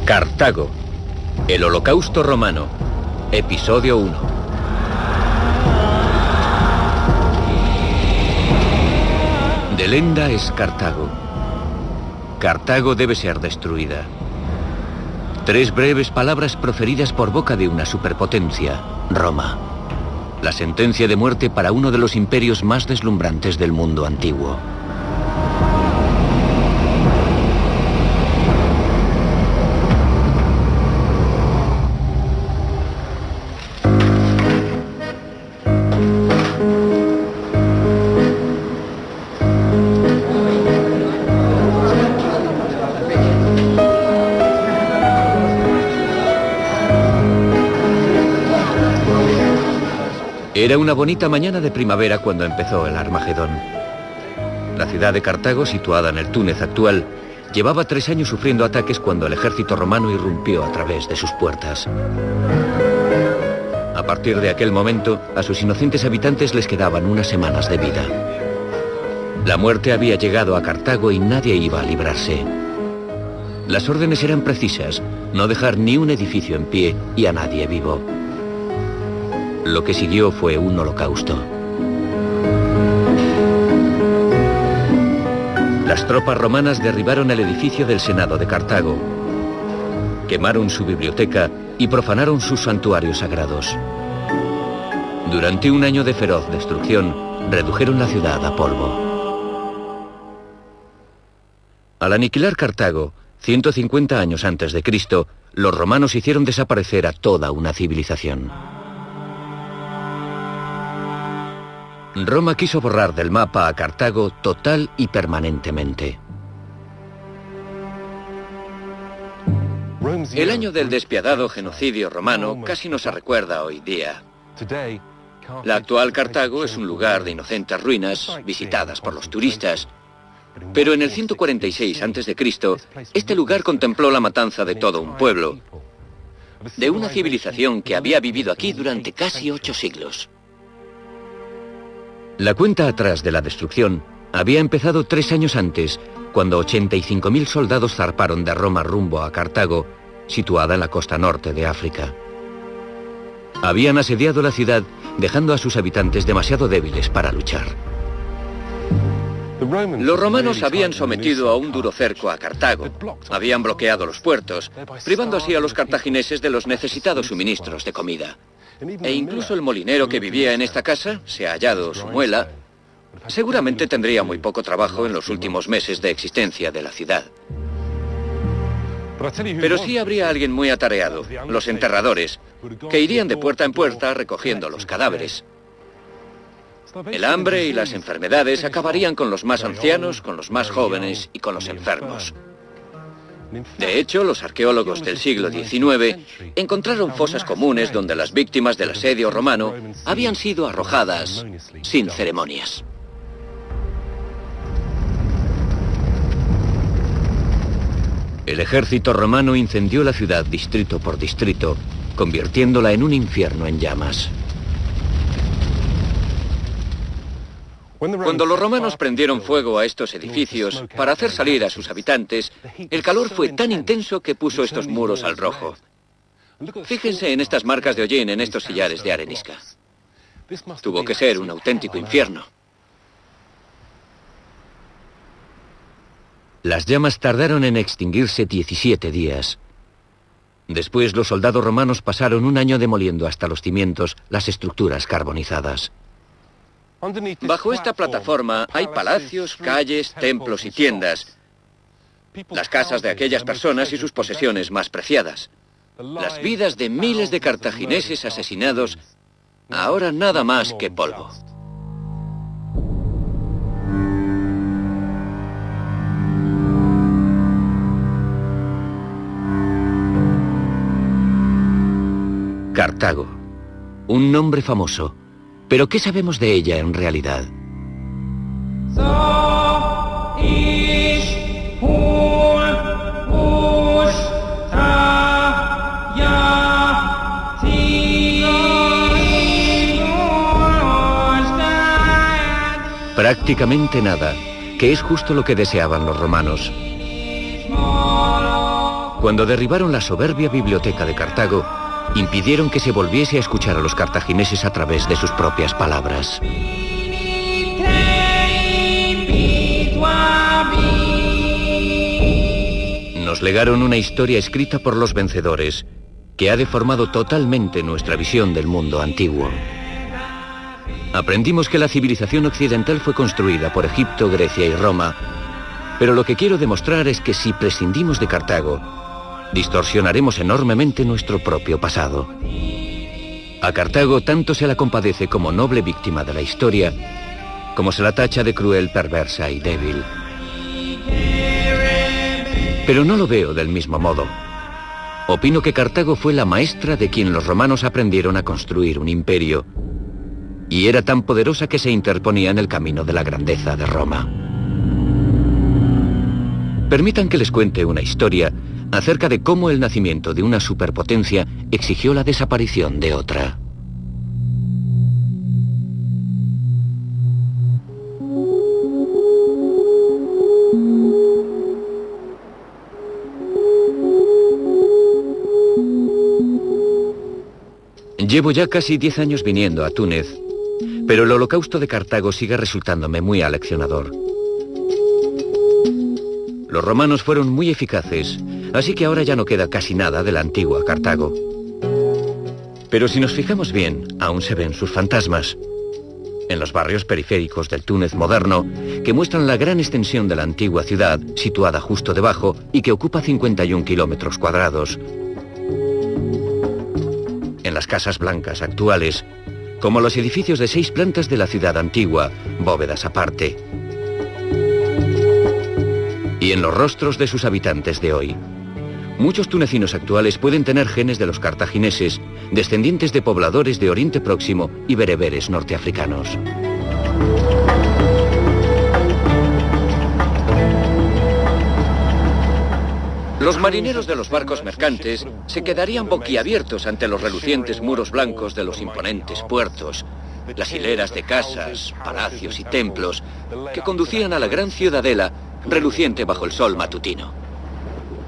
Cartago, el Holocausto Romano, episodio 1. Delenda es Cartago. Cartago debe ser destruida. 3 breves palabras proferidas por boca de una superpotencia, Roma. La sentencia de muerte para uno de los imperios más deslumbrantes del mundo antiguo. Era una bonita mañana de primavera cuando empezó el Armagedón. La ciudad de Cartago, situada en el Túnez actual, llevaba 3 años sufriendo ataques cuando el ejército romano irrumpió a través de sus puertas. A partir de aquel momento, a sus inocentes habitantes les quedaban unas semanas de vida. La muerte había llegado a Cartago y nadie iba a librarse. Las órdenes eran precisas: no dejar ni un edificio en pie y a nadie vivo. Lo que siguió fue un holocausto. Las tropas romanas derribaron el edificio del Senado de Cartago, quemaron su biblioteca y profanaron sus santuarios sagrados. Durante un año de feroz destrucción, redujeron la ciudad a polvo. Al aniquilar Cartago, 150 años antes de Cristo, los romanos hicieron desaparecer a toda una civilización. Roma quiso borrar del mapa a Cartago total y permanentemente. El año del despiadado genocidio romano casi no se recuerda hoy día. La actual Cartago es un lugar de inocentes ruinas visitadas por los turistas. Pero en el 146 a.C., este lugar contempló la matanza de todo un pueblo, de una civilización que había vivido aquí durante casi 8 siglos. La cuenta atrás de la destrucción había empezado 3 años antes, cuando 85.000 soldados zarparon de Roma rumbo a Cartago, situada en la costa norte de África. Habían asediado la ciudad, dejando a sus habitantes demasiado débiles para luchar. Los romanos habían sometido a un duro cerco a Cartago. Habían bloqueado los puertos, privando así a los cartagineses de los necesitados suministros de comida. E incluso el molinero que vivía en esta casa, se ha hallado su muela, seguramente tendría muy poco trabajo en los últimos meses de existencia de la ciudad. Pero sí habría alguien muy atareado, los enterradores, que irían de puerta en puerta recogiendo los cadáveres. El hambre y las enfermedades acabarían con los más ancianos, con los más jóvenes y con los enfermos. De hecho, los arqueólogos del siglo XIX encontraron fosas comunes donde las víctimas del asedio romano habían sido arrojadas sin ceremonias. El ejército romano incendió la ciudad distrito por distrito, convirtiéndola en un infierno en llamas. Cuando los romanos prendieron fuego a estos edificios para hacer salir a sus habitantes, el calor fue tan intenso que puso estos muros al rojo. Fíjense en estas marcas de hollín en estos sillares de arenisca. Tuvo que ser un auténtico infierno. Las llamas tardaron en extinguirse 17 días. Después los soldados romanos pasaron un año demoliendo hasta los cimientos las estructuras carbonizadas. Bajo esta plataforma hay palacios, calles, templos y tiendas. Las casas de aquellas personas y sus posesiones más preciadas. Las vidas de miles de cartagineses asesinados, ahora nada más que polvo. Cartago, un nombre famoso. ¿Pero qué sabemos de ella en realidad? Prácticamente nada, que es justo lo que deseaban los romanos. Cuando derribaron la soberbia biblioteca de Cartago, impidieron que se volviese a escuchar a los cartagineses a través de sus propias palabras. Nos legaron una historia escrita por los vencedores, que ha deformado totalmente nuestra visión del mundo antiguo. Aprendimos que la civilización occidental fue construida por Egipto, Grecia y Roma, pero lo que quiero demostrar es que si prescindimos de Cartago, distorsionaremos enormemente nuestro propio pasado. A Cartago tanto se la compadece como noble víctima de la historia, como se la tacha de cruel, perversa y débil. Pero no lo veo del mismo modo. Opino que Cartago fue la maestra de quien los romanos aprendieron a construir un imperio, y era tan poderosa que se interponía en el camino de la grandeza de Roma. Permitan que les cuente una historia acerca de cómo el nacimiento de una superpotencia exigió la desaparición de otra. Llevo ya casi 10 años viniendo a Túnez, pero el holocausto de Cartago sigue resultándome muy aleccionador. Los romanos fueron muy eficaces, así que ahora ya no queda casi nada de la antigua Cartago. Pero si nos fijamos bien, aún se ven sus fantasmas. En los barrios periféricos del Túnez moderno, que muestran la gran extensión de la antigua ciudad, situada justo debajo y que ocupa 51 kilómetros cuadrados. En las casas blancas actuales, como los edificios de 6 plantas de la ciudad antigua, bóvedas aparte. Y en los rostros de sus habitantes de hoy. Muchos tunecinos actuales pueden tener genes de los cartagineses, descendientes de pobladores de Oriente Próximo y bereberes norteafricanos. Los marineros de los barcos mercantes se quedarían boquiabiertos ante los relucientes muros blancos de los imponentes puertos, las hileras de casas, palacios y templos que conducían a la gran ciudadela reluciente bajo el sol matutino.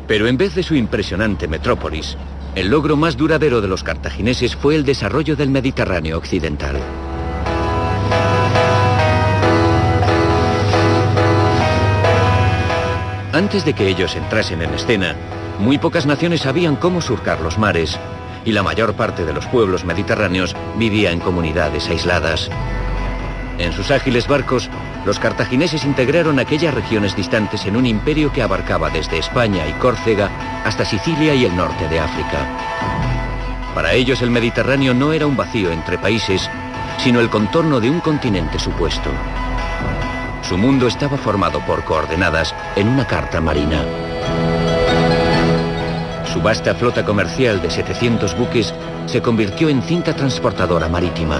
Pero en vez de su impresionante metrópolis, el logro más duradero de los cartagineses fue el desarrollo del Mediterráneo occidental. Antes de que ellos entrasen en escena, muy pocas naciones sabían cómo surcar los mares, y la mayor parte de los pueblos mediterráneos vivía en comunidades aisladas. En sus ágiles barcos, los cartagineses integraron aquellas regiones distantes en un imperio que abarcaba desde España y Córcega hasta Sicilia y el norte de África. Para ellos el Mediterráneo no era un vacío entre países, sino el contorno de un continente supuesto. Su mundo estaba formado por coordenadas en una carta marina. Su vasta flota comercial de 700 buques se convirtió en cinta transportadora marítima.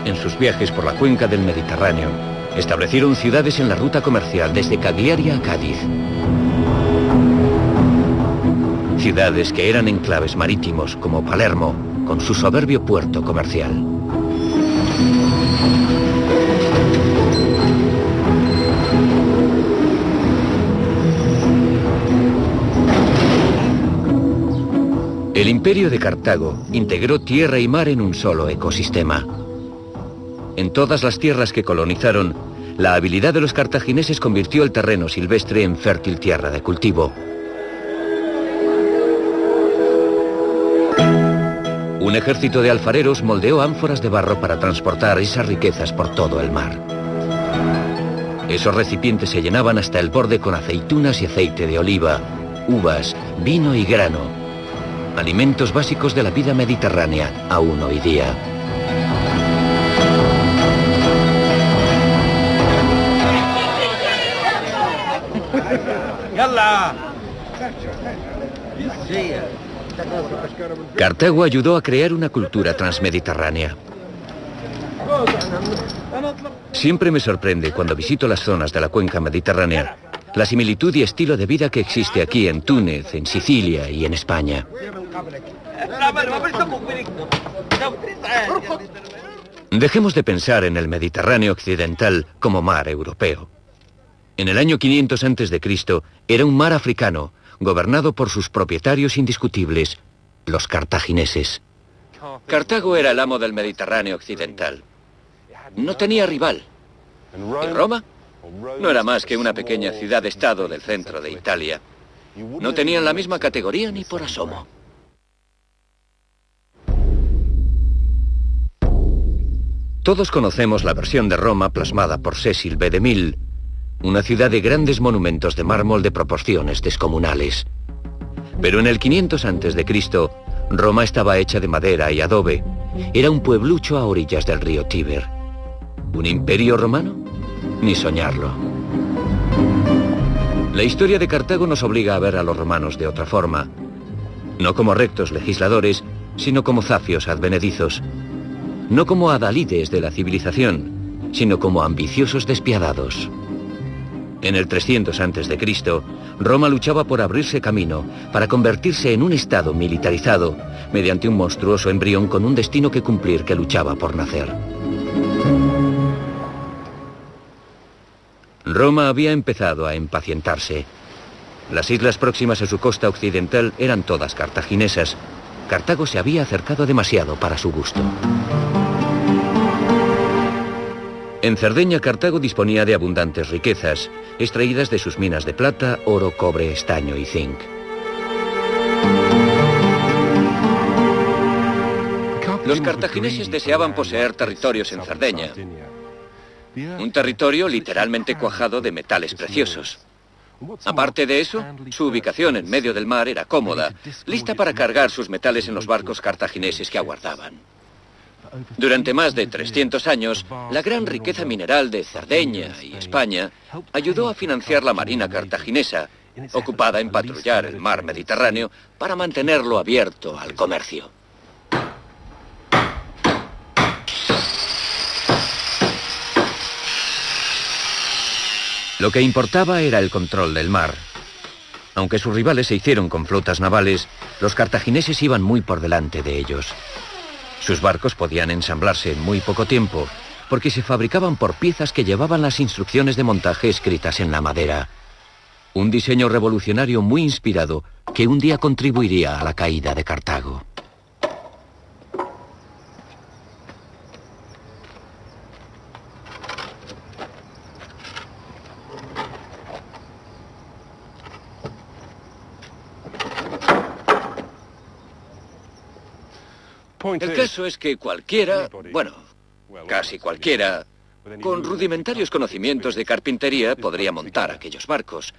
En sus viajes por la cuenca del Mediterráneo, establecieron ciudades en la ruta comercial desde Cagliari a Cádiz. Ciudades que eran enclaves marítimos como Palermo, con su soberbio puerto comercial. El imperio de Cartago integró tierra y mar en un solo ecosistema. En todas las tierras que colonizaron, la habilidad de los cartagineses convirtió el terreno silvestre en fértil tierra de cultivo. Un ejército de alfareros moldeó ánforas de barro para transportar esas riquezas por todo el mar. Esos recipientes se llenaban hasta el borde con aceitunas y aceite de oliva, uvas, vino y grano, alimentos básicos de la vida mediterránea aún hoy día. Cartago ayudó a crear una cultura transmediterránea. Siempre me sorprende cuando visito las zonas de la cuenca mediterránea la similitud y estilo de vida que existe aquí en Túnez, en Sicilia y en España. Dejemos de pensar en el Mediterráneo occidental como mar europeo. En el año 500 a.C. era un mar africano, gobernado por sus propietarios indiscutibles, los cartagineses. Cartago era el amo del Mediterráneo occidental. No tenía rival. ¿Y Roma? No era más que una pequeña ciudad-estado del centro de Italia. No tenían la misma categoría ni por asomo. Todos conocemos la versión de Roma plasmada por Cecil B. DeMille, una ciudad de grandes monumentos de mármol de proporciones descomunales. Pero en el 500 a.C., Roma estaba hecha de madera y adobe. Era un pueblucho a orillas del río Tíber. ¿Un imperio romano? Ni soñarlo. La historia de Cartago nos obliga a ver a los romanos de otra forma. No como rectos legisladores, sino como zafios advenedizos. No como adalides de la civilización, sino como ambiciosos despiadados. En el 300 a.C., Roma luchaba por abrirse camino, para convertirse en un estado militarizado, mediante un monstruoso embrión con un destino que cumplir que luchaba por nacer. Roma había empezado a impacientarse. Las islas próximas a su costa occidental eran todas cartaginesas. Cartago se había acercado demasiado para su gusto. En Cerdeña, Cartago disponía de abundantes riquezas, extraídas de sus minas de plata, oro, cobre, estaño y zinc. Los cartagineses deseaban poseer territorios en Cerdeña. Un territorio literalmente cuajado de metales preciosos. Aparte de eso, su ubicación en medio del mar era cómoda, lista para cargar sus metales en los barcos cartagineses que aguardaban. Durante más de 300 años, la gran riqueza mineral de Cerdeña y España ayudó a financiar la marina cartaginesa, ocupada en patrullar el mar Mediterráneo para mantenerlo abierto al comercio. Lo que importaba era el control del mar. Aunque sus rivales se hicieron con flotas navales, los cartagineses iban muy por delante de ellos. Sus barcos podían ensamblarse en muy poco tiempo, porque se fabricaban por piezas que llevaban las instrucciones de montaje escritas en la madera. Un diseño revolucionario muy inspirado que un día contribuiría a la caída de Cartago. El caso es que cualquiera, bueno, casi cualquiera, con rudimentarios conocimientos de carpintería podría montar aquellos barcos.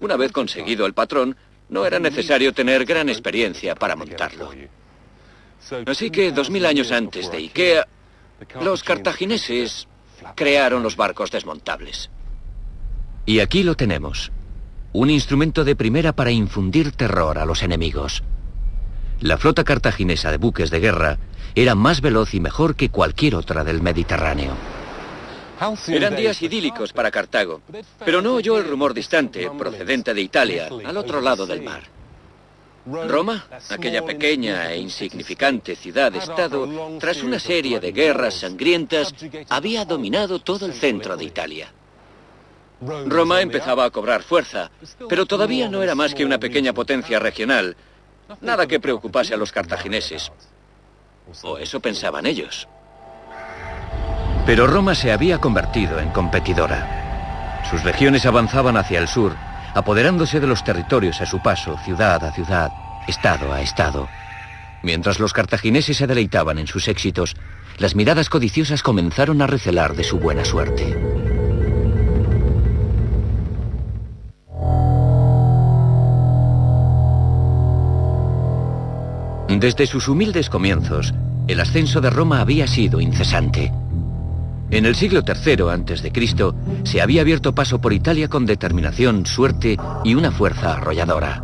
Una vez conseguido el patrón, no era necesario tener gran experiencia para montarlo. Así que 2000 años antes de Ikea, los cartagineses crearon los barcos desmontables. Y aquí lo tenemos. Un instrumento de primera para infundir terror a los enemigos. La flota cartaginesa de buques de guerra era más veloz y mejor que cualquier otra del Mediterráneo. Eran días idílicos para Cartago, pero no oyó el rumor distante, procedente de Italia, al otro lado del mar. Roma, aquella pequeña e insignificante ciudad-estado, tras una serie de guerras sangrientas, había dominado todo el centro de Italia. Roma empezaba a cobrar fuerza, pero todavía no era más que una pequeña potencia regional. Nada que preocupase a los cartagineses. O eso pensaban ellos. Pero Roma se había convertido en competidora. Sus legiones avanzaban hacia el sur, apoderándose de los territorios a su paso, ciudad a ciudad, estado a estado. Mientras los cartagineses se deleitaban en sus éxitos, las miradas codiciosas comenzaron a recelar de su buena suerte. Desde sus humildes comienzos, el ascenso de Roma había sido incesante. En el siglo III a.C. se había abierto paso por Italia con determinación, suerte y una fuerza arrolladora.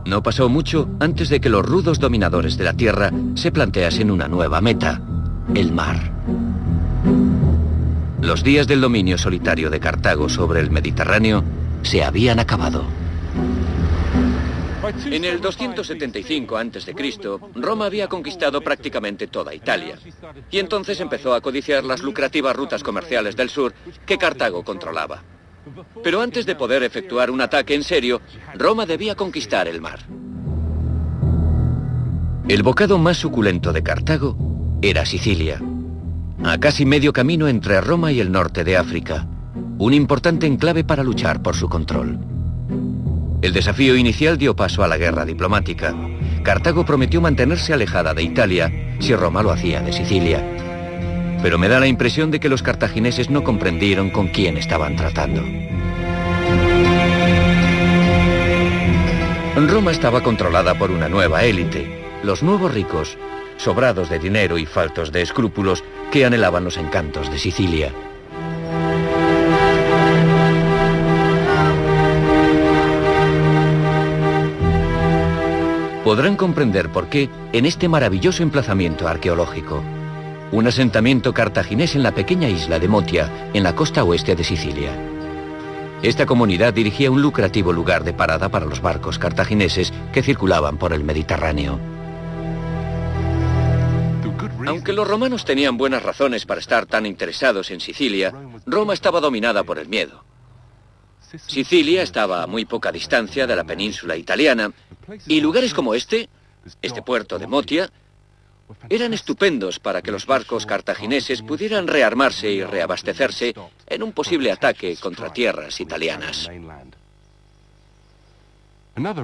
No pasó mucho antes de que los rudos dominadores de la tierra se planteasen una nueva meta, el mar. Los días del dominio solitario de Cartago sobre el Mediterráneo se habían acabado. En el 275 a.C., Roma había conquistado prácticamente toda Italia, y entonces empezó a codiciar las lucrativas rutas comerciales del sur que Cartago controlaba. Pero antes de poder efectuar un ataque en serio, Roma debía conquistar el mar. El bocado más suculento de Cartago era Sicilia, a casi medio camino entre Roma y el norte de África, un importante enclave para luchar por su control. El desafío inicial dio paso a la guerra diplomática. Cartago prometió mantenerse alejada de Italia si Roma lo hacía de Sicilia. Pero me da la impresión de que los cartagineses no comprendieron con quién estaban tratando. Roma estaba controlada por una nueva élite, los nuevos ricos, sobrados de dinero y faltos de escrúpulos, que anhelaban los encantos de Sicilia. Podrán comprender por qué, en este maravilloso emplazamiento arqueológico, un asentamiento cartaginés en la pequeña isla de Motia, en la costa oeste de Sicilia. Esta comunidad dirigía un lucrativo lugar de parada para los barcos cartagineses que circulaban por el Mediterráneo. Aunque los romanos tenían buenas razones para estar tan interesados en Sicilia, Roma estaba dominada por el miedo. Sicilia estaba a muy poca distancia de la península italiana, y lugares como este puerto de Motia, eran estupendos para que los barcos cartagineses pudieran rearmarse y reabastecerse en un posible ataque contra tierras italianas.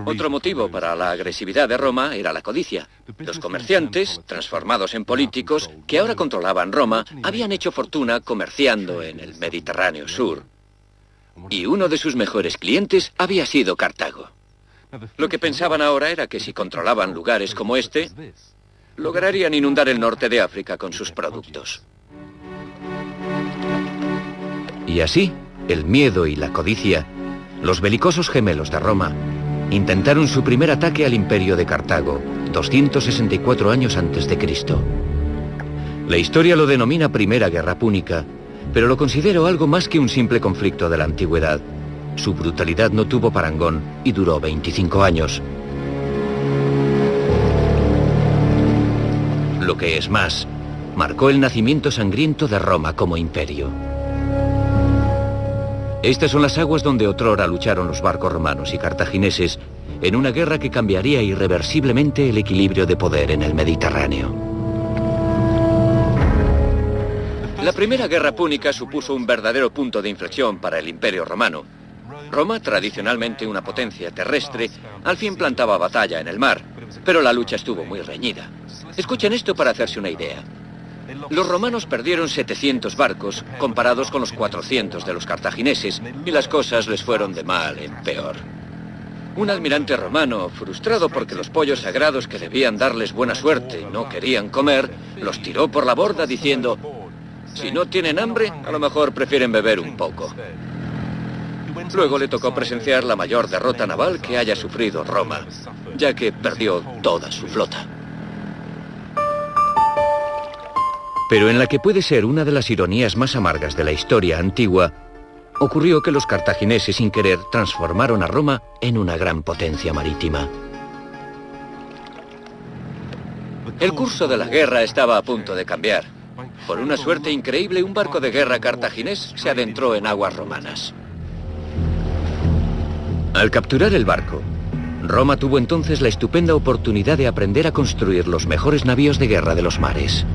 Otro motivo para la agresividad de Roma era la codicia. Los comerciantes, transformados en políticos, que ahora controlaban Roma, habían hecho fortuna comerciando en el Mediterráneo sur. Y uno de sus mejores clientes había sido Cartago. Lo que pensaban ahora era que si controlaban lugares como este, lograrían inundar el norte de África con sus productos. Y así, el miedo y la codicia, los belicosos gemelos de Roma, intentaron su primer ataque al imperio de Cartago, 264 años antes de Cristo. La historia lo denomina Primera Guerra Púnica, pero lo considero algo más que un simple conflicto de la antigüedad. Su brutalidad no tuvo parangón y duró 25 años. Lo que es más, marcó el nacimiento sangriento de Roma como imperio. Estas son las aguas donde otrora lucharon los barcos romanos y cartagineses en una guerra que cambiaría irreversiblemente el equilibrio de poder en el Mediterráneo. La Primera Guerra Púnica supuso un verdadero punto de inflexión para el Imperio Romano. Roma, tradicionalmente una potencia terrestre, al fin plantaba batalla en el mar, pero la lucha estuvo muy reñida. Escuchen esto para hacerse una idea. Los romanos perdieron 700 barcos comparados con los 400 de los cartagineses, y las cosas les fueron de mal en peor. Un almirante romano, frustrado porque los pollos sagrados que debían darles buena suerte no querían comer, los tiró por la borda diciendo: si no tienen hambre, a lo mejor prefieren beber un poco. Luego le tocó presenciar la mayor derrota naval que haya sufrido Roma, ya que perdió toda su flota. Pero en la que puede ser una de las ironías más amargas de la historia antigua, ocurrió que los cartagineses sin querer transformaron a Roma en una gran potencia marítima. El curso de la guerra estaba a punto de cambiar. Por una suerte increíble, un barco de guerra cartaginés se adentró en aguas romanas. Al capturar el barco, Roma tuvo entonces la estupenda oportunidad de aprender a construir los mejores navíos de guerra de los mares.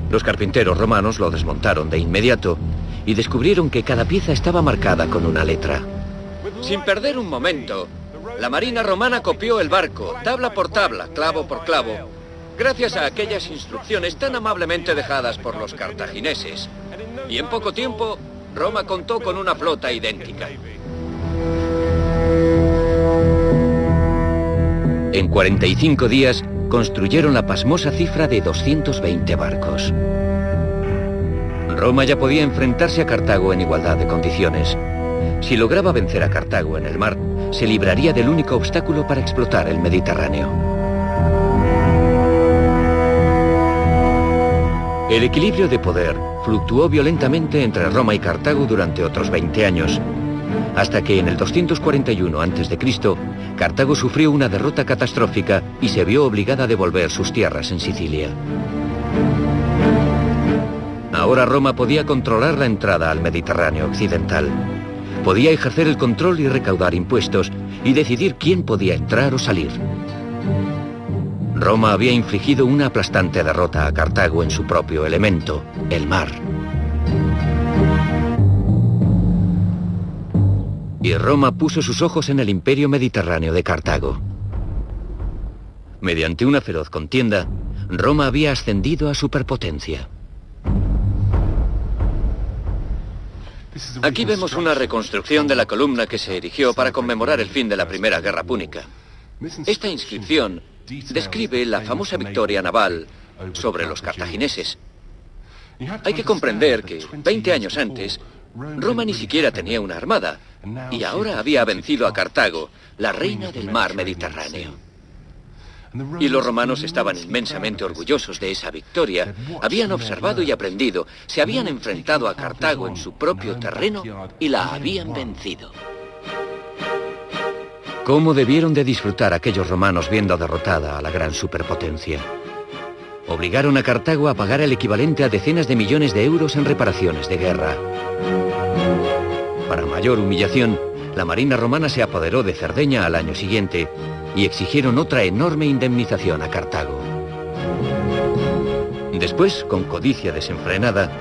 Los carpinteros romanos lo desmontaron de inmediato y descubrieron que cada pieza estaba marcada con una letra. Sin perder un momento, la marina romana copió el barco, tabla por tabla, clavo por clavo, gracias a aquellas instrucciones tan amablemente dejadas por los cartagineses. Y en poco tiempo, Roma contó con una flota idéntica. En 45 días, construyeron la pasmosa cifra de 220 barcos. Roma ya podía enfrentarse a Cartago en igualdad de condiciones. Si lograba vencer a Cartago en el mar, se libraría del único obstáculo para explotar el Mediterráneo. El equilibrio de poder fluctuó violentamente entre Roma y Cartago durante otros 20 años, hasta que en el 241 a.C., Cartago sufrió una derrota catastrófica y se vio obligada a devolver sus tierras en Sicilia. Ahora Roma podía controlar la entrada al Mediterráneo occidental. Podía ejercer el control y recaudar impuestos y decidir quién podía entrar o salir. Roma había infligido una aplastante derrota a Cartago en su propio elemento, el mar. Y Roma puso sus ojos en el imperio mediterráneo de Cartago. Mediante una feroz contienda, Roma había ascendido a superpotencia. Aquí vemos una reconstrucción de la columna que se erigió para conmemorar el fin de la Primera Guerra Púnica. Esta inscripción describe la famosa victoria naval sobre los cartagineses. Hay que comprender que 20 años antes, Roma ni siquiera tenía una armada, y ahora había vencido a Cartago, la reina del mar Mediterráneo. Y los romanos estaban inmensamente orgullosos de esa victoria. Habían observado y aprendido, se habían enfrentado a Cartago en su propio terreno y la habían vencido. ¿Cómo debieron de disfrutar aquellos romanos viendo derrotada a la gran superpotencia? Obligaron a Cartago a pagar el equivalente a decenas de millones de euros en reparaciones de guerra. Para mayor humillación, la marina romana se apoderó de Cerdeña al año siguiente y exigieron otra enorme indemnización a Cartago. Después, con codicia desenfrenada,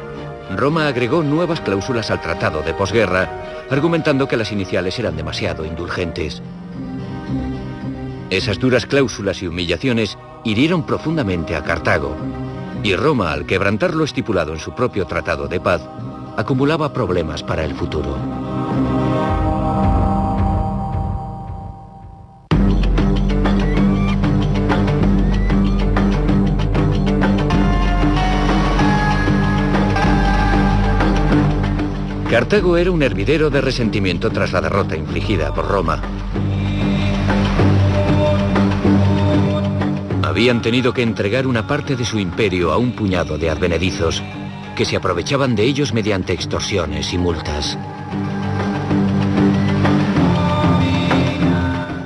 Roma agregó nuevas cláusulas al tratado de posguerra, argumentando que las iniciales eran demasiado indulgentes. Esas duras cláusulas y humillaciones hirieron profundamente a Cartago, y Roma, al quebrantar lo estipulado en su propio tratado de paz, acumulaba problemas para el futuro. Cartago era un hervidero de resentimiento tras la derrota infligida por Roma. Habían tenido que entregar una parte de su imperio a un puñado de advenedizos que se aprovechaban de ellos mediante extorsiones y multas.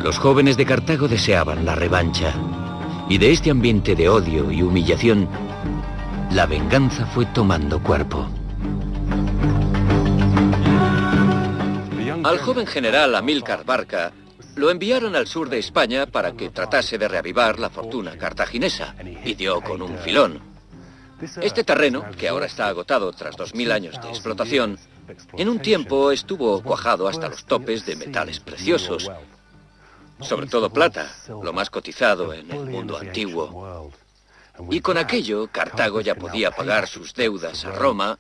Los jóvenes de Cartago deseaban la revancha, y de este ambiente de odio y humillación, la venganza fue tomando cuerpo. Al joven general Amílcar Barca lo enviaron al sur de España para que tratase de reavivar la fortuna cartaginesa, y dio con un filón. Este terreno, que ahora está agotado tras 2000 años de explotación, en un tiempo estuvo cuajado hasta los topes de metales preciosos, sobre todo plata, lo más cotizado en el mundo antiguo. Y con aquello, Cartago ya podía pagar sus deudas a Roma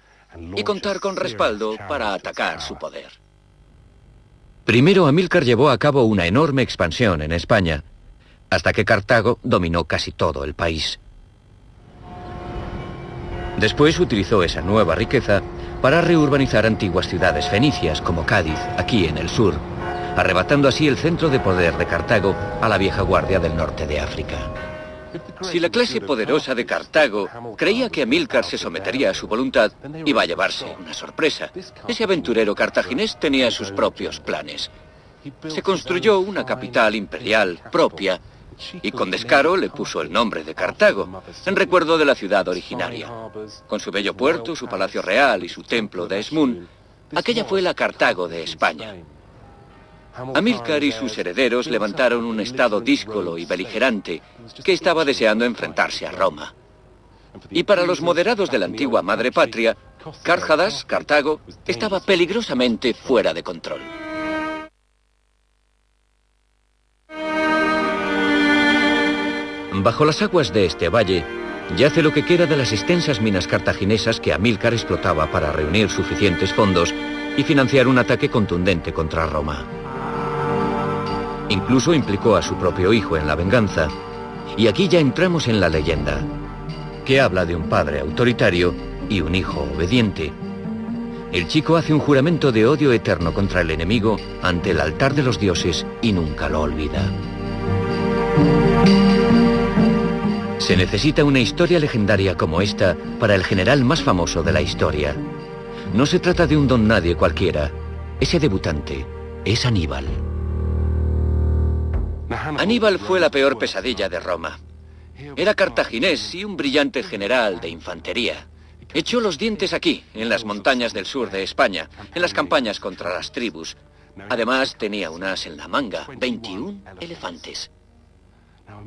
y contar con respaldo para atacar su poder. Primero, Amílcar llevó a cabo una enorme expansión en España, hasta que Cartago dominó casi todo el país. Después utilizó esa nueva riqueza para reurbanizar antiguas ciudades fenicias como Cádiz, aquí en el sur, arrebatando así el centro de poder de Cartago a la vieja guardia del norte de África. Si la clase poderosa de Cartago creía que Amílcar se sometería a su voluntad, iba a llevarse una sorpresa. Ese aventurero cartaginés tenía sus propios planes. Se construyó una capital imperial propia y con descaro le puso el nombre de Cartago, en recuerdo de la ciudad originaria. Con su bello puerto, su palacio real y su templo de Esmun, aquella fue la Cartago de España. Amílcar y sus herederos levantaron un estado díscolo y beligerante que estaba deseando enfrentarse a Roma. Y para los moderados de la antigua madre patria, Cárjadas, Cartago, estaba peligrosamente fuera de control. Bajo las aguas de este valle yace lo que queda de las extensas minas cartaginesas que Amílcar explotaba para reunir suficientes fondos y financiar un ataque contundente contra Roma. Incluso implicó a su propio hijo en la venganza. Y aquí ya entramos en la leyenda, que habla de un padre autoritario y un hijo obediente. El chico hace un juramento de odio eterno contra el enemigo ante el altar de los dioses y nunca lo olvida. Se necesita una historia legendaria como esta para el general más famoso de la historia. No se trata de un don nadie cualquiera. Ese debutante es Aníbal. Aníbal fue la peor pesadilla de Roma. Era cartaginés y un brillante general de infantería. Echó los dientes aquí, en las montañas del sur de España, en las campañas contra las tribus. Además, tenía un as en la manga, 21 elefantes.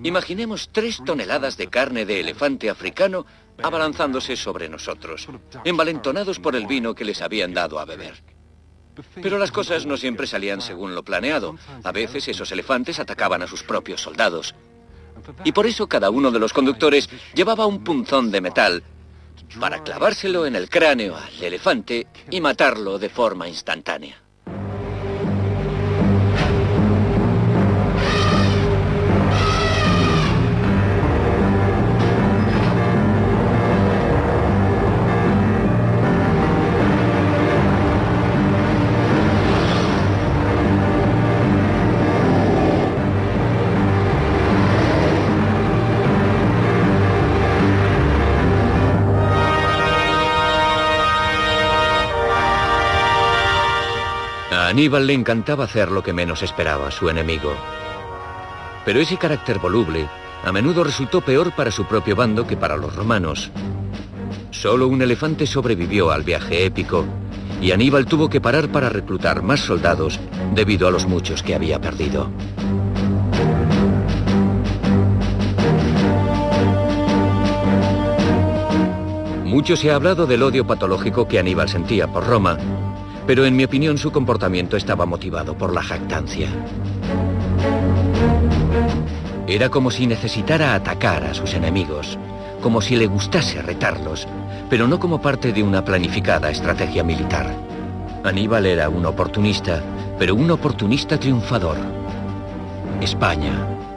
Imaginemos 3 toneladas de carne de elefante africano abalanzándose sobre nosotros, envalentonados por el vino que les habían dado a beber. Pero las cosas no siempre salían según lo planeado. A veces esos elefantes atacaban a sus propios soldados. Y por eso cada uno de los conductores llevaba un punzón de metal para clavárselo en el cráneo al elefante y matarlo de forma instantánea. A Aníbal le encantaba hacer lo que menos esperaba su enemigo. Pero ese carácter voluble a menudo resultó peor para su propio bando que para los romanos. Solo un elefante sobrevivió al viaje épico y Aníbal tuvo que parar para reclutar más soldados debido a los muchos que había perdido. Mucho se ha hablado del odio patológico que Aníbal sentía por Roma, pero en mi opinión su comportamiento estaba motivado por la jactancia. Era como si necesitara atacar a sus enemigos, como si le gustase retarlos, pero no como parte de una planificada estrategia militar. Aníbal era un oportunista, pero un oportunista triunfador. España,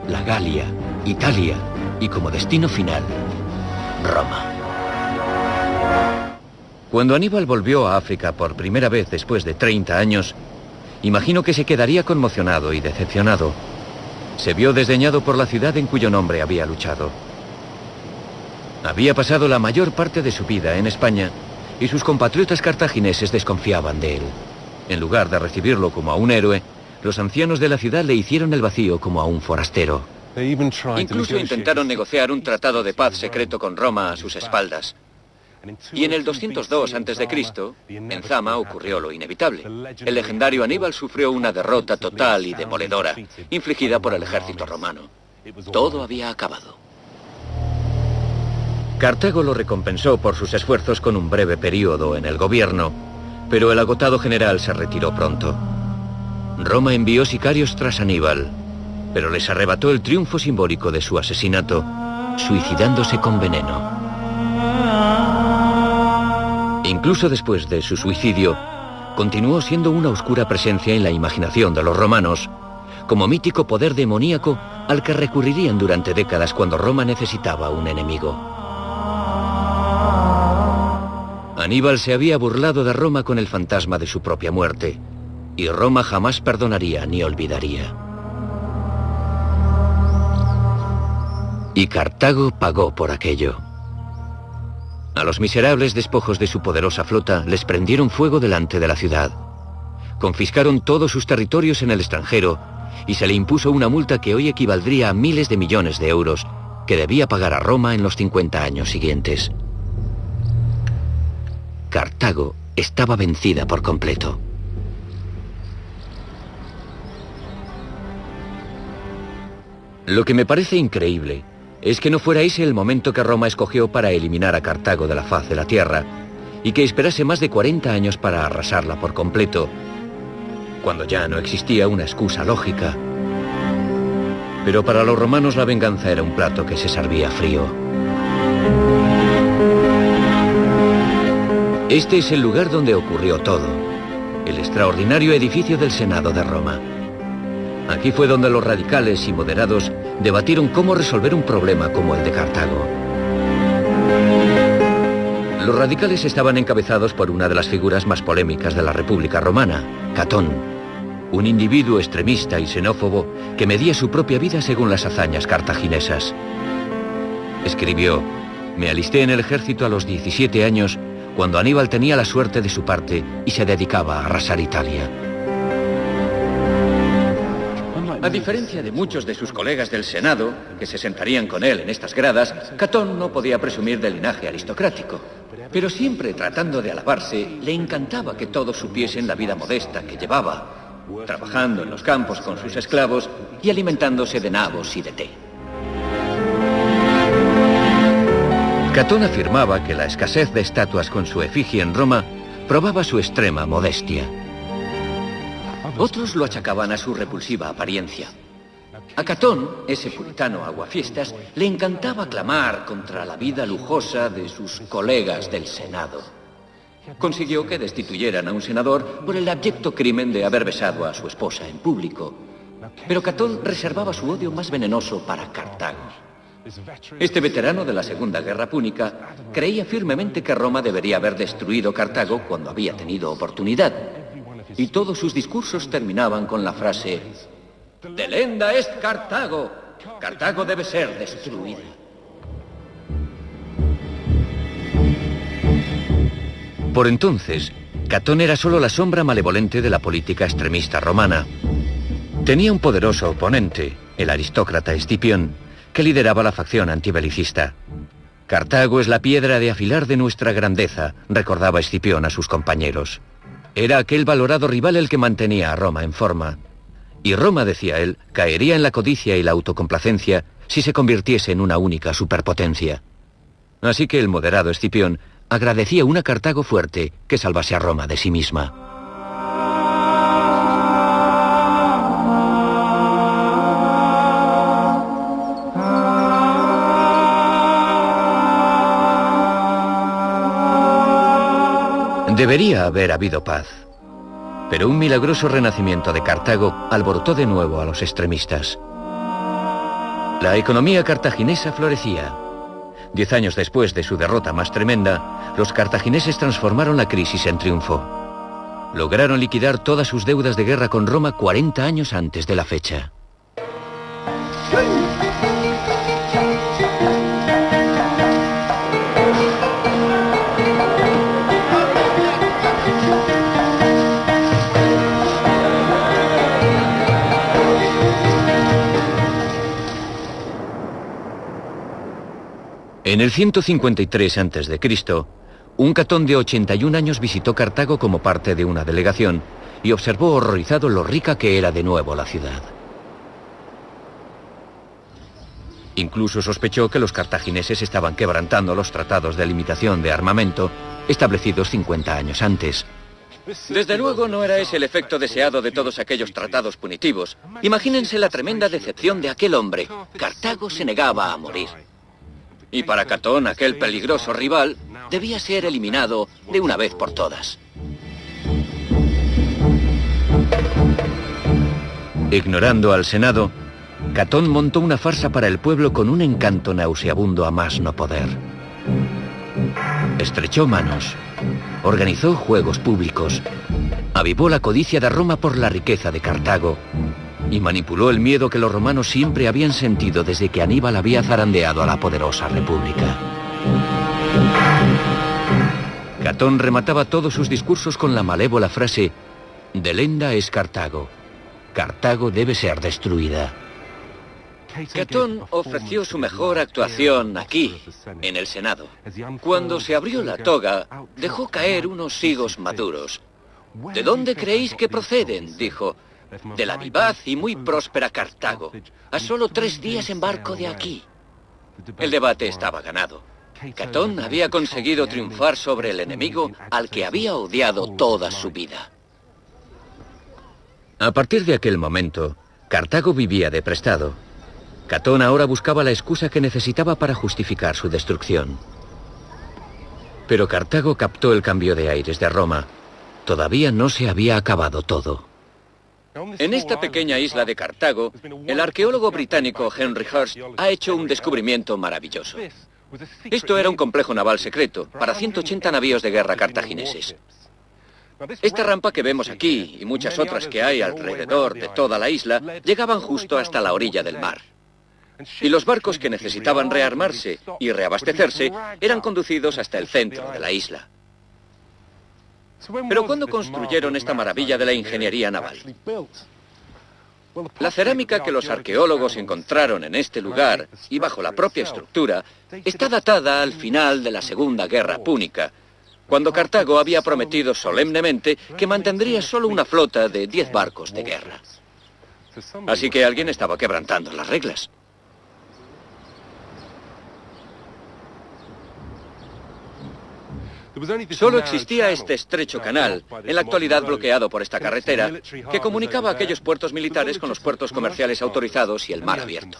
la Galia, Italia y como destino final, Roma. Cuando Aníbal volvió a África por primera vez después de 30 años, imagino que se quedaría conmocionado y decepcionado. Se vio desdeñado por la ciudad en cuyo nombre había luchado. Había pasado la mayor parte de su vida en España y sus compatriotas cartagineses desconfiaban de él. En lugar de recibirlo como a un héroe, los ancianos de la ciudad le hicieron el vacío como a un forastero. Incluso intentaron negociar un tratado de paz secreto con Roma a sus espaldas. Y en el 202 a.C., en Zama ocurrió lo inevitable. El legendario Aníbal sufrió una derrota total y demoledora, infligida por el ejército romano. Todo había acabado. Cartago lo recompensó por sus esfuerzos con un breve periodo en el gobierno, pero el agotado general se retiró pronto. Roma envió sicarios tras Aníbal, pero les arrebató el triunfo simbólico de su asesinato, suicidándose con veneno. Incluso después de su suicidio, continuó siendo una oscura presencia en la imaginación de los romanos, como mítico poder demoníaco al que recurrirían durante décadas cuando Roma necesitaba un enemigo. Aníbal se había burlado de Roma con el fantasma de su propia muerte, y Roma jamás perdonaría ni olvidaría. Y Cartago pagó por aquello. A los miserables despojos de su poderosa flota les prendieron fuego delante de la ciudad. Confiscaron todos sus territorios en el extranjero y se le impuso una multa que hoy equivaldría a miles de millones de euros que debía pagar a Roma en los 50 años siguientes. Cartago estaba vencida por completo. Lo que me parece increíble es que no fuera ese el momento que Roma escogió para eliminar a Cartago de la faz de la tierra y que esperase más de 40 años para arrasarla por completo, cuando ya no existía una excusa lógica. Pero para los romanos la venganza era un plato que se servía frío. Este es el lugar donde ocurrió todo, el extraordinario edificio del Senado de Roma. Aquí fue donde los radicales y moderados debatieron cómo resolver un problema como el de Cartago. Los radicales estaban encabezados por una de las figuras más polémicas de la República Romana, Catón, un individuo extremista y xenófobo que medía su propia vida según las hazañas cartaginesas. Escribió: «Me alisté en el ejército a los 17 años, cuando Aníbal tenía la suerte de su parte y se dedicaba a arrasar Italia». A diferencia de muchos de sus colegas del Senado, que se sentarían con él en estas gradas, Catón no podía presumir de linaje aristocrático. Pero siempre tratando de alabarse, le encantaba que todos supiesen la vida modesta que llevaba, trabajando en los campos con sus esclavos y alimentándose de nabos y de té. Catón afirmaba que la escasez de estatuas con su efigie en Roma probaba su extrema modestia. Otros lo achacaban a su repulsiva apariencia. A Catón, ese puritano aguafiestas, le encantaba clamar contra la vida lujosa de sus colegas del Senado. Consiguió que destituyeran a un senador por el abyecto crimen de haber besado a su esposa en público. Pero Catón reservaba su odio más venenoso para Cartago. Este veterano de la Segunda Guerra Púnica creía firmemente que Roma debería haber destruido Cartago cuando había tenido oportunidad. Y todos sus discursos terminaban con la frase: «Delenda est Cartago. Cartago debe ser destruida». Por entonces, Catón era solo la sombra malevolente de la política extremista romana. Tenía un poderoso oponente, el aristócrata Escipión, que lideraba la facción antibelicista. «Cartago es la piedra de afilar de nuestra grandeza», recordaba Escipión a sus compañeros. Era aquel valorado rival el que mantenía a Roma en forma. Y Roma, decía él, caería en la codicia y la autocomplacencia si se convirtiese en una única superpotencia. Así que el moderado Escipión agradecía una Cartago fuerte que salvase a Roma de sí misma. Debería haber habido paz, pero un milagroso renacimiento de Cartago alborotó de nuevo a los extremistas. La economía cartaginesa florecía. 10 años después de su derrota más tremenda, los cartagineses transformaron la crisis en triunfo. Lograron liquidar todas sus deudas de guerra con Roma 40 años antes de la fecha. En el 153 a.C., un Catón de 81 años visitó Cartago como parte de una delegación y observó horrorizado lo rica que era de nuevo la ciudad. Incluso sospechó que los cartagineses estaban quebrantando los tratados de limitación de armamento establecidos 50 años antes. Desde luego no era ese el efecto deseado de todos aquellos tratados punitivos. Imagínense la tremenda decepción de aquel hombre. Cartago se negaba a morir. Y para Catón, aquel peligroso rival, debía ser eliminado de una vez por todas. Ignorando al Senado, Catón montó una farsa para el pueblo con un encanto nauseabundo a más no poder. Estrechó manos, organizó juegos públicos, avivó la codicia de Roma por la riqueza de Cartago y manipuló el miedo que los romanos siempre habían sentido desde que Aníbal había zarandeado a la poderosa república. Catón remataba todos sus discursos con la malévola frase: «Delenda es Cartago. Cartago debe ser destruida». Catón ofreció su mejor actuación aquí, en el Senado. Cuando se abrió la toga, dejó caer unos higos maduros. «¿De dónde creéis que proceden?», dijo. «De la vivaz y muy próspera Cartago, a solo 3 días en barco de aquí». El debate estaba ganado. Catón había conseguido triunfar sobre el enemigo al que había odiado toda su vida. A partir de aquel momento, Cartago vivía de prestado. Catón ahora buscaba la excusa que necesitaba para justificar su destrucción. Pero Cartago captó el cambio de aires de Roma. Todavía no se había acabado todo. En esta pequeña isla de Cartago, el arqueólogo británico Henry Hurst ha hecho un descubrimiento maravilloso. Esto era un complejo naval secreto para 180 navíos de guerra cartagineses. Esta rampa que vemos aquí y muchas otras que hay alrededor de toda la isla llegaban justo hasta la orilla del mar. Y los barcos que necesitaban rearmarse y reabastecerse eran conducidos hasta el centro de la isla. Pero ¿cuándo construyeron esta maravilla de la ingeniería naval? La cerámica que los arqueólogos encontraron en este lugar y bajo la propia estructura está datada al final de la Segunda Guerra Púnica, cuando Cartago había prometido solemnemente que mantendría solo una flota de 10 barcos de guerra. Así que alguien estaba quebrantando las reglas. Solo existía este estrecho canal, en la actualidad bloqueado por esta carretera, que comunicaba aquellos puertos militares con los puertos comerciales autorizados y el mar abierto.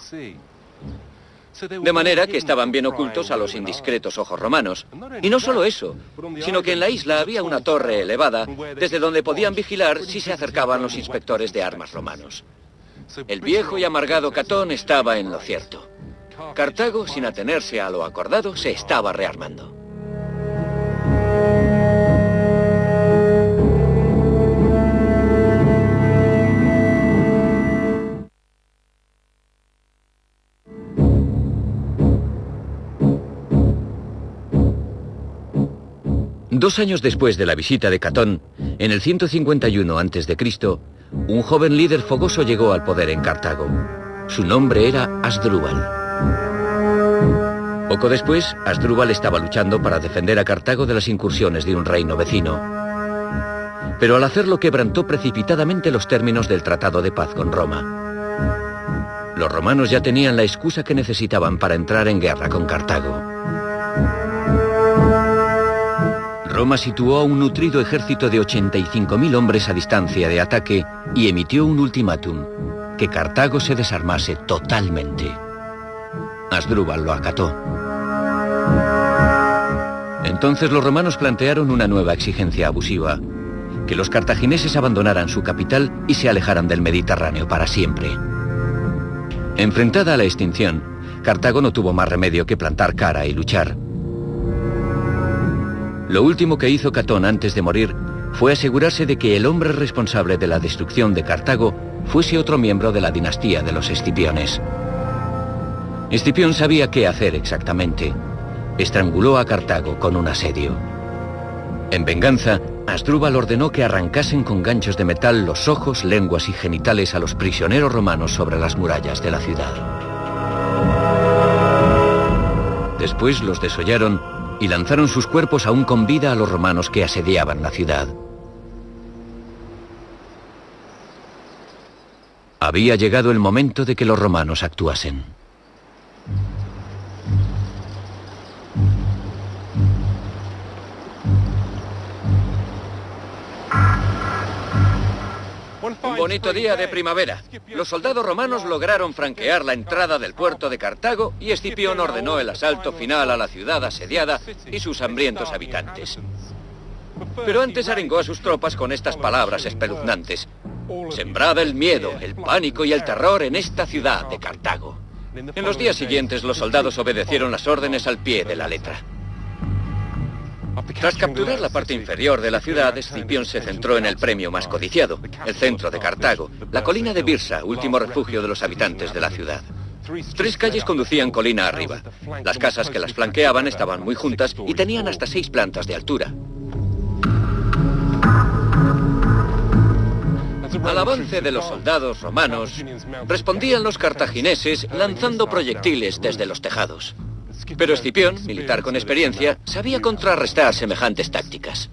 De manera que estaban bien ocultos a los indiscretos ojos romanos. Y no solo eso, sino que en la isla había una torre elevada desde donde podían vigilar si se acercaban los inspectores de armas romanos. El viejo y amargado Catón estaba en lo cierto. Cartago, sin atenerse a lo acordado, se estaba rearmando. Dos años después de la visita de Catón, en el 151 a.C., un joven líder fogoso llegó al poder en Cartago. Su nombre era Asdrúbal. Poco después, Asdrúbal estaba luchando para defender a Cartago de las incursiones de un reino vecino. Pero al hacerlo quebrantó precipitadamente los términos del Tratado de Paz con Roma. Los romanos ya tenían la excusa que necesitaban para entrar en guerra con Cartago. Roma situó a un nutrido ejército de 85.000 hombres a distancia de ataque y emitió un ultimátum: que Cartago se desarmase totalmente. Asdrúbal lo acató. Entonces los romanos plantearon una nueva exigencia abusiva: que los cartagineses abandonaran su capital y se alejaran del Mediterráneo para siempre. Enfrentada a la extinción, Cartago no tuvo más remedio que plantar cara y luchar. Lo último que hizo Catón antes de morir fue asegurarse de que el hombre responsable de la destrucción de Cartago fuese otro miembro de la dinastía de los Escipiones. Escipión sabía qué hacer exactamente. Estranguló a Cartago con un asedio. En venganza, Asdrúbal ordenó que arrancasen con ganchos de metal los ojos, lenguas y genitales a los prisioneros romanos sobre las murallas de la ciudad. Después los desollaron y lanzaron sus cuerpos aún con vida a los romanos que asediaban la ciudad. Había llegado el momento de que los romanos actuasen. Un bonito día de primavera. Los soldados romanos lograron franquear la entrada del puerto de Cartago y Escipión ordenó el asalto final a la ciudad asediada y sus hambrientos habitantes. Pero antes arengó a sus tropas con estas palabras espeluznantes: sembrad el miedo, el pánico y el terror en esta ciudad de Cartago. En los días siguientes los soldados obedecieron las órdenes al pie de la letra. Tras capturar la parte inferior de la ciudad, Escipión se centró en el premio más codiciado, el centro de Cartago, la colina de Birsa, último refugio de los habitantes de la ciudad. 3 calles conducían colina arriba. Las casas que las flanqueaban estaban muy juntas y tenían hasta 6 plantas de altura. Al avance de los soldados romanos, respondían los cartagineses lanzando proyectiles desde los tejados. Pero Escipión, militar con experiencia, sabía contrarrestar semejantes tácticas.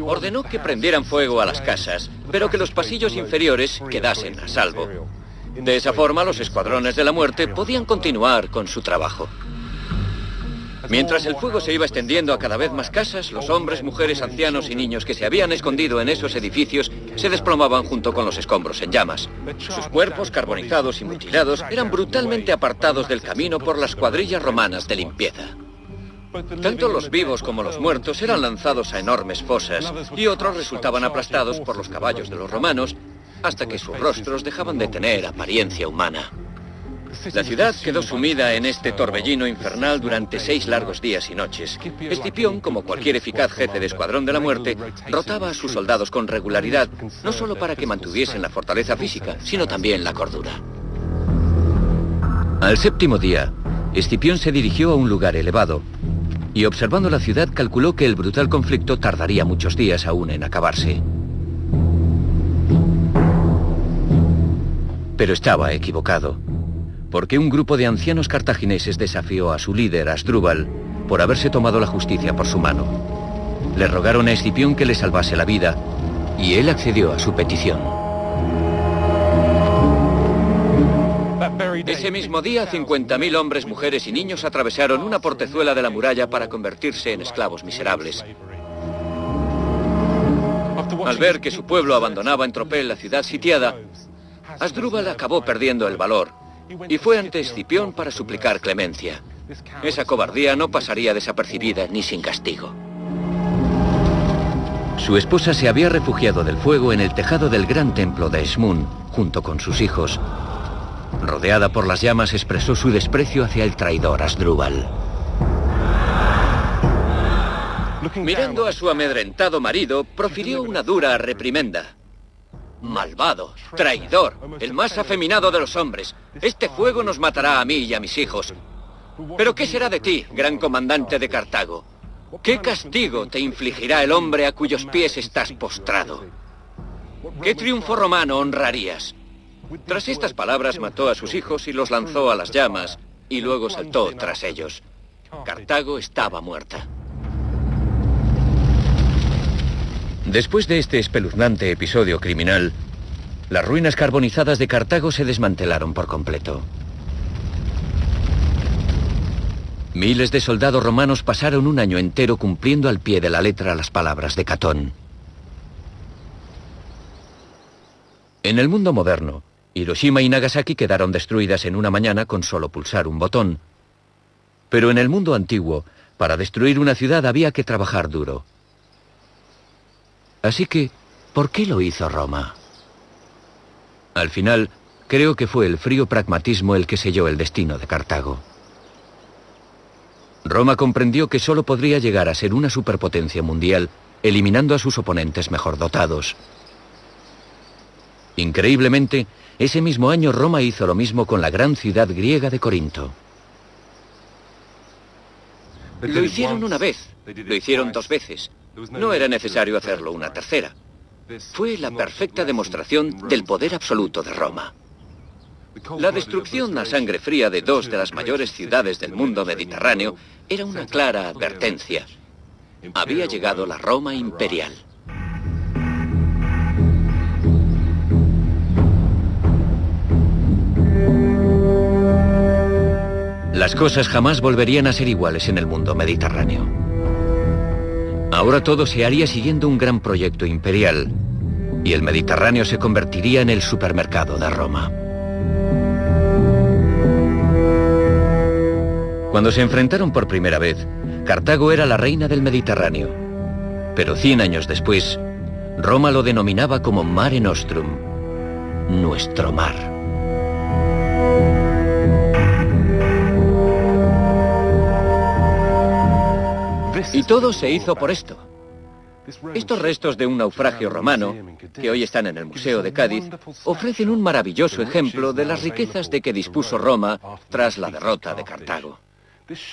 Ordenó que prendieran fuego a las casas, pero que los pasillos inferiores quedasen a salvo. De esa forma, los escuadrones de la muerte podían continuar con su trabajo. Mientras el fuego se iba extendiendo a cada vez más casas, los hombres, mujeres, ancianos y niños que se habían escondido en esos edificios se desplomaban junto con los escombros en llamas. Sus cuerpos, carbonizados y mutilados, eran brutalmente apartados del camino por las cuadrillas romanas de limpieza. Tanto los vivos como los muertos eran lanzados a enormes fosas y otros resultaban aplastados por los caballos de los romanos hasta que sus rostros dejaban de tener apariencia humana. La ciudad quedó sumida en este torbellino infernal durante 6 largos días y noches. Escipión, como cualquier eficaz jefe de escuadrón de la muerte, rotaba a sus soldados con regularidad, no solo para que mantuviesen la fortaleza física, sino también la cordura. Al 7º día, Escipión se dirigió a un lugar elevado y, observando la ciudad, calculó que el brutal conflicto tardaría muchos días aún en acabarse. Pero estaba equivocado, porque un grupo de ancianos cartagineses desafió a su líder, Asdrúbal, por haberse tomado la justicia por su mano. Le rogaron a Escipión que le salvase la vida, y él accedió a su petición. Ese mismo día, 50.000 hombres, mujeres y niños atravesaron una portezuela de la muralla para convertirse en esclavos miserables. Al ver que su pueblo abandonaba en tropel la ciudad sitiada, Asdrúbal acabó perdiendo el valor y fue ante Escipión para suplicar clemencia. Esa cobardía no pasaría desapercibida ni sin castigo. Su esposa se había refugiado del fuego en el tejado del gran templo de Esmún, junto con sus hijos. Rodeada por las llamas, expresó su desprecio hacia el traidor Asdrúbal. Mirando a su amedrentado marido, profirió una dura reprimenda. Malvado, traidor, el más afeminado de los hombres. Este fuego nos matará a mí y a mis hijos. ¿Pero qué será de ti, gran comandante de Cartago? ¿Qué castigo te infligirá el hombre a cuyos pies estás postrado? ¿Qué triunfo romano honrarías? Tras estas palabras mató a sus hijos y los lanzó a las llamas, y luego saltó tras ellos. Cartago estaba muerta. Después de este espeluznante episodio criminal, las ruinas carbonizadas de Cartago se desmantelaron por completo. Miles de soldados romanos pasaron un año entero cumpliendo al pie de la letra las palabras de Catón. En el mundo moderno, Hiroshima y Nagasaki quedaron destruidas en una mañana con solo pulsar un botón. Pero en el mundo antiguo, para destruir una ciudad había que trabajar duro. Así que, ¿por qué lo hizo Roma? Al final, creo que fue el frío pragmatismo el que selló el destino de Cartago. Roma comprendió que solo podría llegar a ser una superpotencia mundial eliminando a sus oponentes mejor dotados. Increíblemente, ese mismo año Roma hizo lo mismo con la gran ciudad griega de Corinto. Lo hicieron una vez, lo hicieron 2 veces. No era necesario hacerlo una tercera. Fue la perfecta demostración del poder absoluto de Roma. La destrucción a sangre fría de 2 de las mayores ciudades del mundo mediterráneo era una clara advertencia. Había llegado la Roma imperial. Las cosas jamás volverían a ser iguales en el mundo mediterráneo. Ahora todo se haría siguiendo un gran proyecto imperial, y el Mediterráneo se convertiría en el supermercado de Roma. Cuando se enfrentaron por primera vez, Cartago era la reina del Mediterráneo. Pero 100 años después, Roma lo denominaba como Mare Nostrum, nuestro mar. Y todo se hizo por esto. Estos restos de un naufragio romano, que hoy están en el Museo de Cádiz, ofrecen un maravilloso ejemplo de las riquezas de que dispuso Roma tras la derrota de Cartago.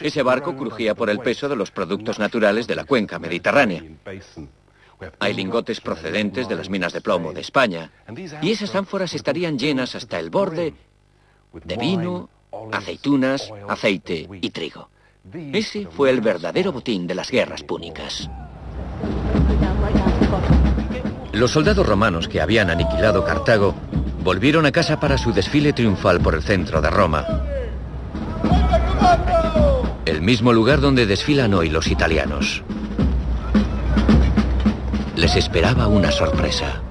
Ese barco crujía por el peso de los productos naturales de la cuenca mediterránea. Hay lingotes procedentes de las minas de plomo de España, y esas ánforas estarían llenas hasta el borde de vino, aceitunas, aceite y trigo. Ese fue el verdadero botín de las guerras púnicas. Los soldados romanos que habían aniquilado Cartago volvieron a casa para su desfile triunfal por el centro de Roma. El mismo lugar donde desfilan hoy los italianos. Les esperaba una sorpresa.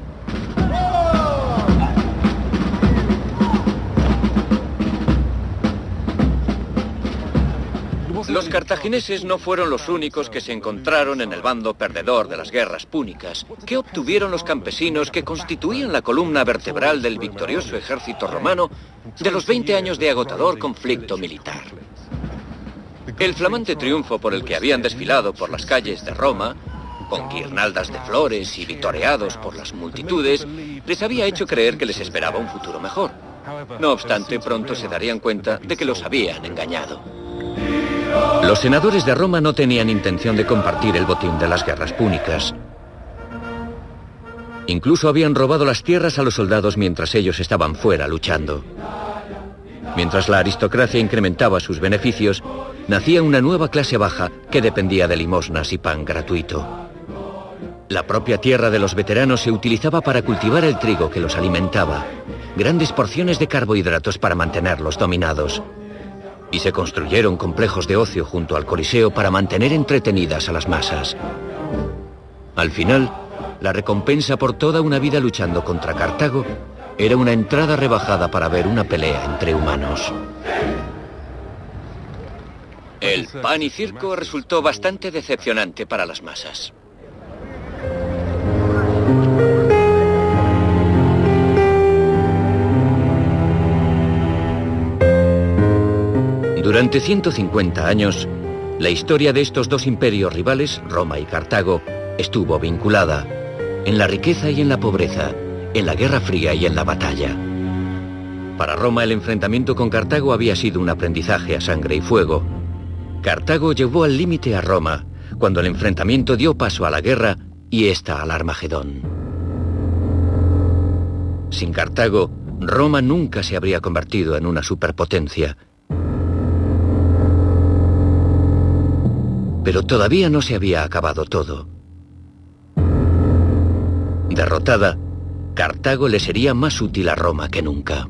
Los cartagineses no fueron los únicos que se encontraron en el bando perdedor de las guerras púnicas. ¿Qué obtuvieron los campesinos que constituían la columna vertebral del victorioso ejército romano de los 20 años de agotador conflicto militar? El flamante triunfo por el que habían desfilado por las calles de Roma, con guirnaldas de flores y vitoreados por las multitudes, les había hecho creer que les esperaba un futuro mejor. No obstante, pronto se darían cuenta de que los habían engañado. Los senadores de Roma no tenían intención de compartir el botín de las guerras púnicas. Incluso habían robado las tierras a los soldados mientras ellos estaban fuera luchando. Mientras la aristocracia incrementaba sus beneficios, nacía una nueva clase baja que dependía de limosnas y pan gratuito. La propia tierra de los veteranos se utilizaba para cultivar el trigo que los alimentaba, grandes porciones de carbohidratos para mantenerlos dominados. Y se construyeron complejos de ocio junto al Coliseo para mantener entretenidas a las masas. Al final, la recompensa por toda una vida luchando contra Cartago era una entrada rebajada para ver una pelea entre humanos. El pan y circo resultó bastante decepcionante para las masas. Durante 150 años, la historia de estos dos imperios rivales, Roma y Cartago, estuvo vinculada en la riqueza y en la pobreza, en la Guerra Fría y en la batalla. Para Roma el enfrentamiento con Cartago había sido un aprendizaje a sangre y fuego. Cartago llevó al límite a Roma, cuando el enfrentamiento dio paso a la guerra y esta al Armagedón. Sin Cartago, Roma nunca se habría convertido en una superpotencia. Pero todavía no se había acabado todo. Derrotada, Cartago le sería más útil a Roma que nunca.